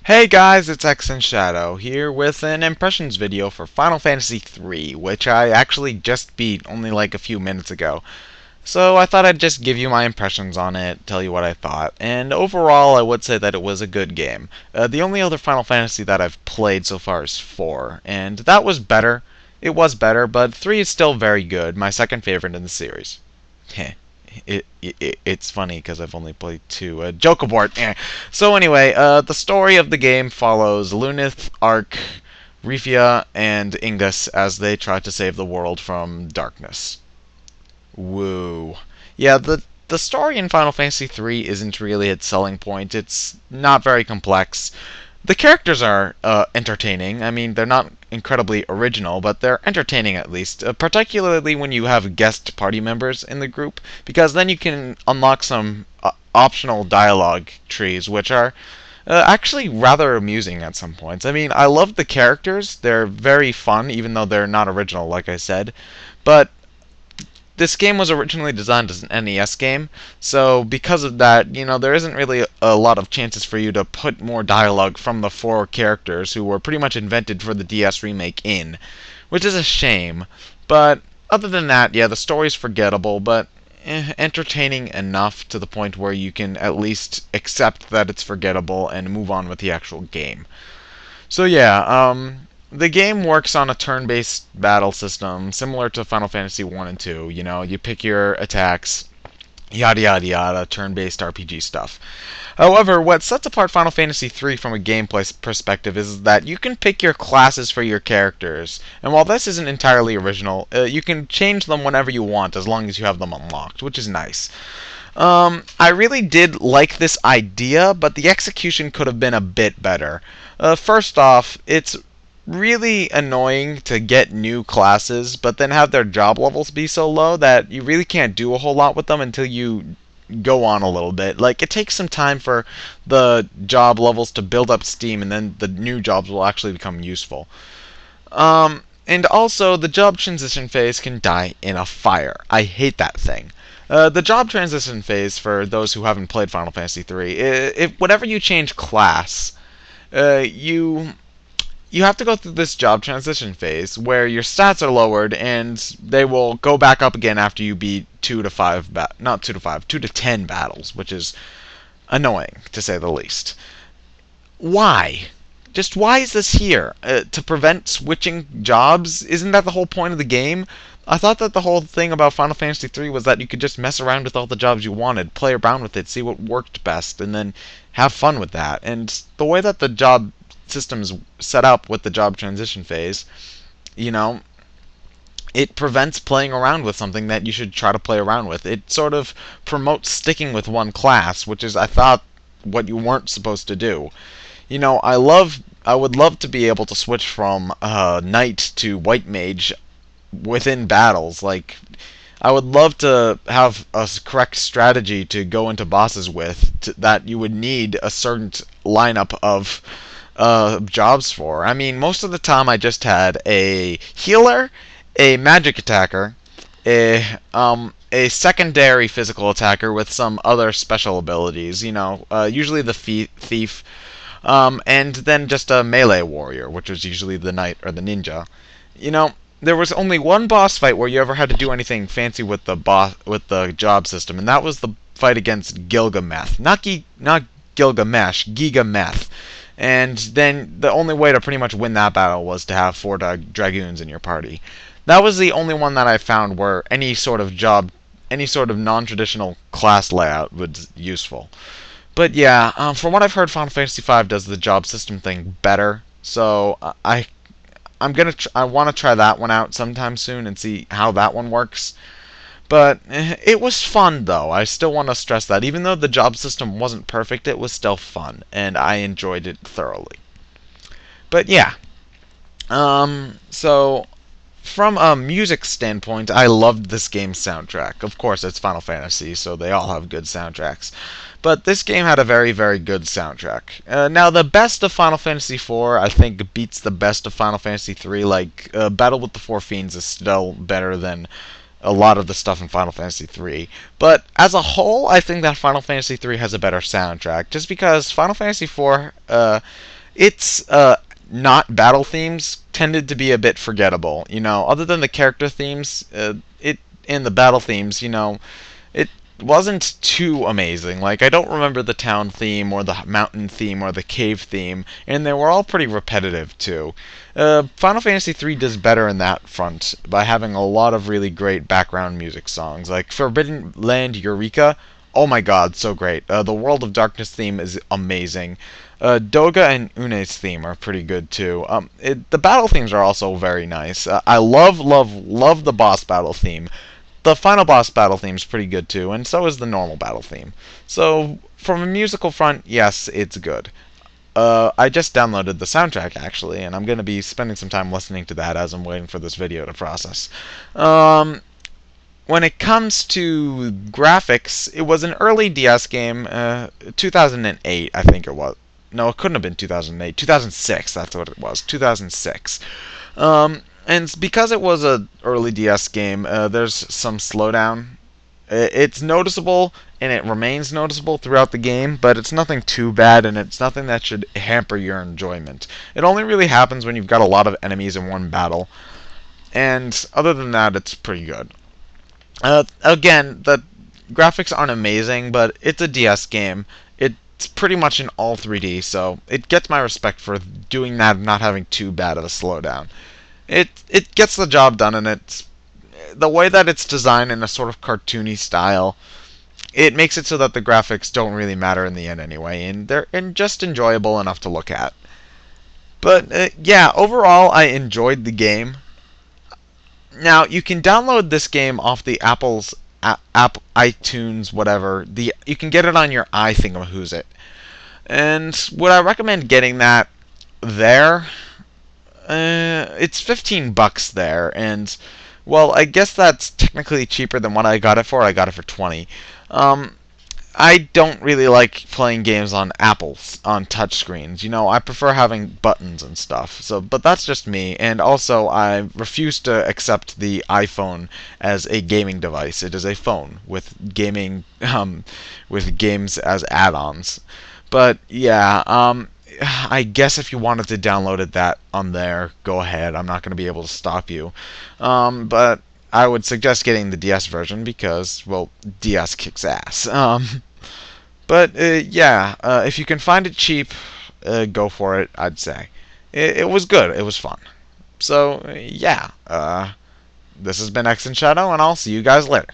Hey guys, it's ExandShadow here with an impressions video for Final Fantasy III, which I actually just beat only like a few minutes ago. So I thought I'd just give you my impressions on it, tell you what I thought, and overall I would say that it was a good game. The only other Final Fantasy that I've played so far is 4, and that was better. It was better, but 3 is still very good, my second favorite in the series. Heh. It's funny because I've only played 2. Joke abort. So anyway, the story of the game follows Lunith, Ark, Rifia, and Ingus as they try to save the world from darkness. Woo. Yeah, the story in Final Fantasy III isn't really its selling point. It's not very complex. The characters are entertaining. I mean, they're not incredibly original, but they're entertaining at least, particularly when you have guest party members in the group, because then you can unlock some optional dialogue trees, which are actually rather amusing at some points. I mean, I love the characters. They're very fun, even though they're not original, like I said. But this game was originally designed as an NES game, so because of that, there isn't really a lot of chances for you to put more dialogue from the 4 characters who were pretty much invented for the DS remake in, which is a shame. But other than that, yeah, the story's forgettable, but entertaining enough to the point where you can at least accept that it's forgettable and move on with the actual game. So yeah, the game works on a turn-based battle system similar to Final Fantasy 1 and 2. You pick your attacks, yada yada yada, turn-based RPG stuff. However, what sets apart Final Fantasy 3 from a gameplay perspective is that you can pick your classes for your characters, and while this isn't entirely original, you can change them whenever you want as long as you have them unlocked, which is nice. I really did like this idea, but the execution could have been a bit better. First off, it's really annoying to get new classes, but then have their job levels be so low that you really can't do a whole lot with them until you go on a little bit. Like, it takes some time for the job levels to build up steam, and then the new jobs will actually become useful. And also, the job transition phase can die in a fire. I hate that thing. The job transition phase, for those who haven't played Final Fantasy III, whenever you change class, you have to go through this job transition phase where your stats are lowered and they will go back up again after you beat 2 to 5 not 2 to 5, 2 to 10 battles, which is annoying to say the least. Why? Just why is this here? To prevent switching jobs? Isn't that the whole point of the game? I thought that the whole thing about Final Fantasy III was that you could just mess around with all the jobs you wanted, play around with it, see what worked best, and then have fun with that. And the way that the job system's set up with the job transition phase, you know, it prevents playing around with something that you should try to play around with. It sort of promotes sticking with one class, which is, I thought, what you weren't supposed to do. I would love to be able to switch from knight to white mage within battles. Like, I would love to have a correct strategy to go into bosses with that you would need a certain lineup of jobs for. I mean, most of the time I just had a healer, a magic attacker, a secondary physical attacker with some other special abilities. Usually the thief, and then just a melee warrior, which was usually the knight or the ninja. There was only one boss fight where you ever had to do anything fancy with the job system, and that was the fight against Gilgameth, not Gilgamesh, Gigameth. And then the only way to pretty much win that battle was to have 4 dragoons in your party. That was the only one that I found where any sort of non-traditional class layout was useful. But yeah, from what I've heard, Final Fantasy V does the job system thing better. So I want to try that one out sometime soon and see how that one works. But it was fun, though. I still want to stress that. Even though the job system wasn't perfect, it was still fun, and I enjoyed it thoroughly. But yeah. So, from a music standpoint, I loved this game's soundtrack. Of course, it's Final Fantasy, so they all have good soundtracks. But this game had a very, very good soundtrack. Now, the best of Final Fantasy IV, I think, beats the best of Final Fantasy III. Like, Battle with the Four Fiends is still better than a lot of the stuff in Final Fantasy III. But as a whole, I think that Final Fantasy III has a better soundtrack, just because Final Fantasy IV Its not battle themes tended to be a bit forgettable. Other than the character themes, it and the battle themes, it wasn't too amazing. Like, I don't remember the town theme or the mountain theme or the cave theme, and they were all pretty repetitive too. Final Fantasy III does better in that front by having a lot of really great background music songs, like Forbidden Land Eureka. Oh my god, so great. The World of Darkness theme is amazing. Doga and Une's theme are pretty good too. The battle themes are also very nice. I love, love, love the boss battle theme. The final boss battle theme is pretty good too, and so is the normal battle theme. So, from a musical front, yes, it's good. I just downloaded the soundtrack actually, and I'm going to be spending some time listening to that as I'm waiting for this video to process. When it comes to graphics, it was an early DS game, 2008, I think it was. No, it couldn't have been 2008. 2006, that's what it was. 2006. And because it was an early DS game, there's some slowdown. It's noticeable, and it remains noticeable throughout the game, but it's nothing too bad, and it's nothing that should hamper your enjoyment. It only really happens when you've got a lot of enemies in one battle, and other than that, it's pretty good. Again, the graphics aren't amazing, but it's a DS game. It's pretty much in all 3D, so it gets my respect for doing that and not having too bad of a slowdown. It gets the job done, and it's the way that it's designed in a sort of cartoony style. It makes it so that the graphics don't really matter in the end anyway, and they're just enjoyable enough to look at. But yeah, overall, I enjoyed the game. Now, you can download this game off the Apple's app iTunes, whatever. You can get it on your iThingamahoosit. And would I recommend getting that there? It's $15 there, and well, I guess that's technically cheaper than what I got it for. I got it for 20. I don't really like playing games on Apples on touchscreens. I prefer having buttons and stuff. So, but that's just me. And also, I refuse to accept the iPhone as a gaming device. It is a phone with with games as add-ons. But yeah, I guess if you wanted to download it that on there, go ahead. I'm not going to be able to stop you. But I would suggest getting the DS version because, well, DS kicks ass. But yeah, if you can find it cheap, go for it. I'd say it was good. It was fun. So yeah, this has been ExandShadow, and I'll see you guys later.